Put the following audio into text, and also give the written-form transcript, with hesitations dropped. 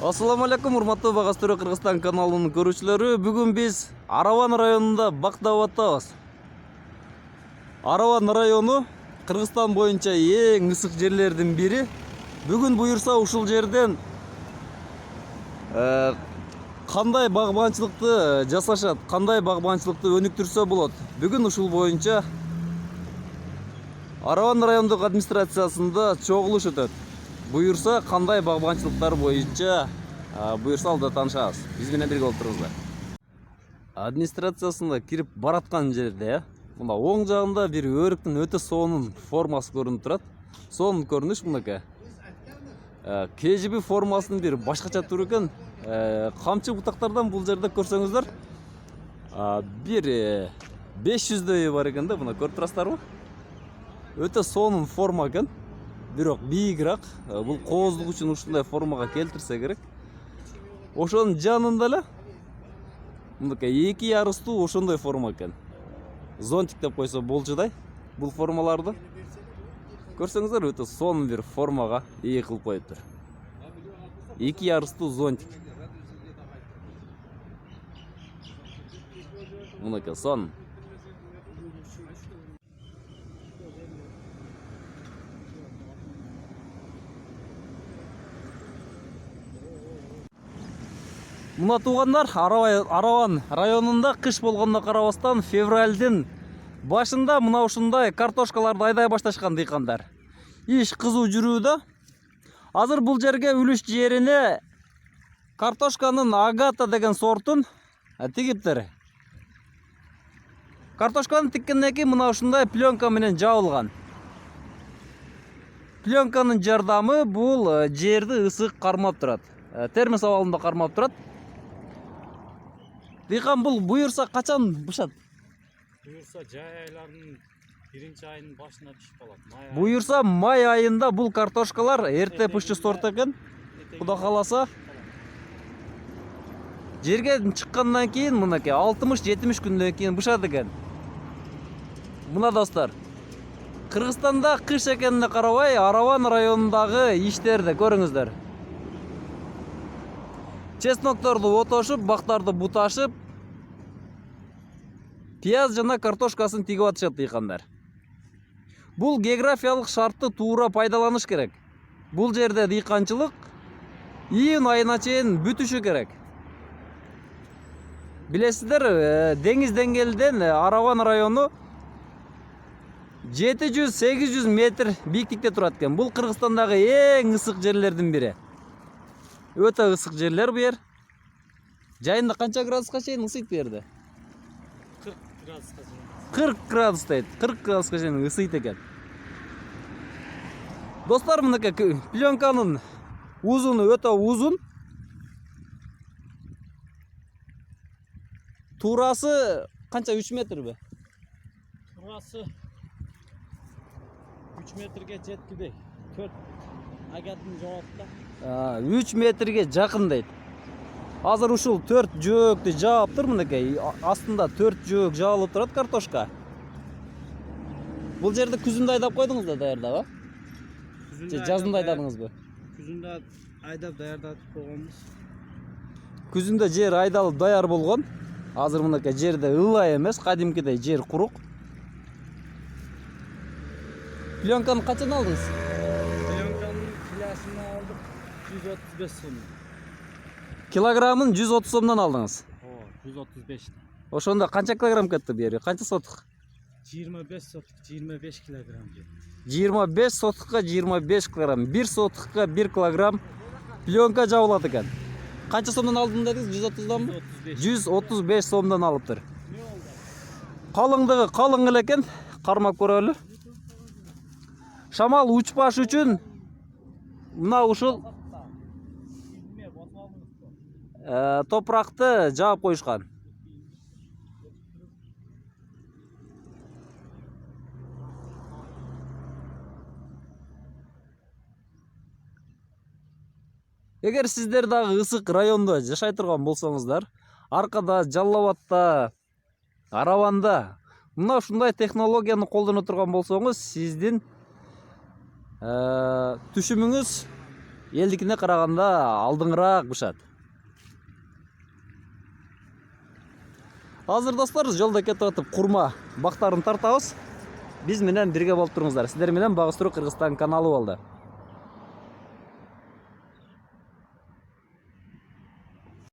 Ассаламу алейкум, урматтуу Багастыруу Кыргызстан каналынын көрүүчүлөрү. Бүгүн биз Араван районунда бактап атабыз. Араван району Кыргызстан боюнча эң ысык жерлердин бири. Бүгүн буюрса ушул жерден кандай багбанчылыкты жасашат, кандай багбанчылыкты өнүктүрсө болот. Бүгүн ушул боюнча Араван райондук администрациясында чогулуш өтөт. Буюрса кандай багбанчылыктар боюнча буюрса алда таанышабыз. Биз менен бирге болуп туруңуздар. Администрациясына кирип бараткан жерде, мына оң жагында бир өрүктүн өтө сонун формасы көрүнүп турат. Сонун көрүнүш мынакей. КЖБ формасынын бир башкача түрү экен. Камчы бутактардан бул жерде көрсөңүздөр, бир 500дөй бар экен да, мына көрүп турасыздарбы? Өтө сонун форма экен. Бирок бийигирээк. Бул кооздук үчүн ушундай формага келтирсе керек. Ошонун жанында эле мынакей 2 ярыстуу ошондой форма экен. Зонтик деп койсо болчудай бул формаларды. Көрсөңүздөр, өтө сонун бир формага ээ кылып коюптур. 2 ярыстуу зонтик. Мынакей сонун. Мына туугандар, Араван районунда кыш болгонуна карабастан февралдын башында мына ушундай картошкаларды айдай башташкан дыйкандар. Иш кызуу жүрүүдө. Азыр бул жерге үлүш жерине картошканын Агата деген сортун тигиптир. Картошканы тиккенден кийин мына ушундай пленка менен жабылган. Пленканын жардамы бул жерди ысык кармап турат. Термос абалында кармап турат. Дыйкан бул буюрса качан бышат? Буюрса жай айларынын 1-айынын башына бишип калат. Буюрса май айында бул картошкалар эрте пышчы сорт экен. Куда кааласа. Жерге чыккандан кийин мынакей 60-70 күндөн кийин бышат экен. Мына достор, Кыргызстанда кыш экенине карабай, Араван районундагы иштерди көрүңүздөр. Чеснокторду отошуп, бактарды буташып, пияз жана картошкасын тигип атышат дыйкандар. Бул географиялык шартты туура пайдаланыш керек. Бул жерде дыйканчылык июнь айына чейин бүтүшү керек. Билесиздер, деңиз деңгээлинен Араван району 700-800 метр бийиктикте турат экен. Бул Кыргызстандагы эң ысык жерлердин бири. Өтө ысык жерлер бу жер. Жайында канча градуска чейин ысыйт бу жерде? 40 градуска чейин. 40 градус дейт. 40 градуска чейин ысыйт экен. Достор, мынакей пленканын узуну өтө узун. Туурасы канча, 3 метрби? Турасы 3 метрге жеткидей. 4 агатын жоопта. 3 метрге жакын дейт. Азыр ушул 4 жөөктү жаап тур, мынакей астында 4 жөөк жаалып турат картошка. Бул жерде күзүндө айдап койдуңуз да даярдап, же жазында айдадыңызбы? Күзүндө айдап даярдатып койгонбуз. Күзүндө жер айдалып даяр болгон. Азыр мынакей жерде ылай эмес, кадимкидей жер курук. Пленканы качан алдыңыз? Пленканын килосун алдык 135 сом. Килограммын 130 сомдон алдыңыз. 135. Ошондо канча килограмм кетти бу жери? Канча сотук? 25 сотук, 25 килограмм жер. 25 сотукка 25 килограмм. 1 сотукка 1 килограмм пленка жабылат экен. Канча сомдон алдым дедиңиз? 130данбы? 135 сомдон алыптыр. Калыңдыгы калың эле экен. Кармап көрөлү. Шамал учпаш үчүн мына ушул топуракты жаап коюшкан. Эгер сиздер дагы ысык райондо жашай турган болсоңуздар, аркада, Жалал Абадта, Араванда мына ушундай технологияны колдоно турган болсоңуз, сиздин түшүмүңүз Элдикине караганда алдыңыраак бышат. Азыр достор, жолдо кетип атып курма бактарын тартабыз. Биз менен бирге болуп туруңуздар. Сиздер менен Багыстыруу Кыргызстан каналы болду.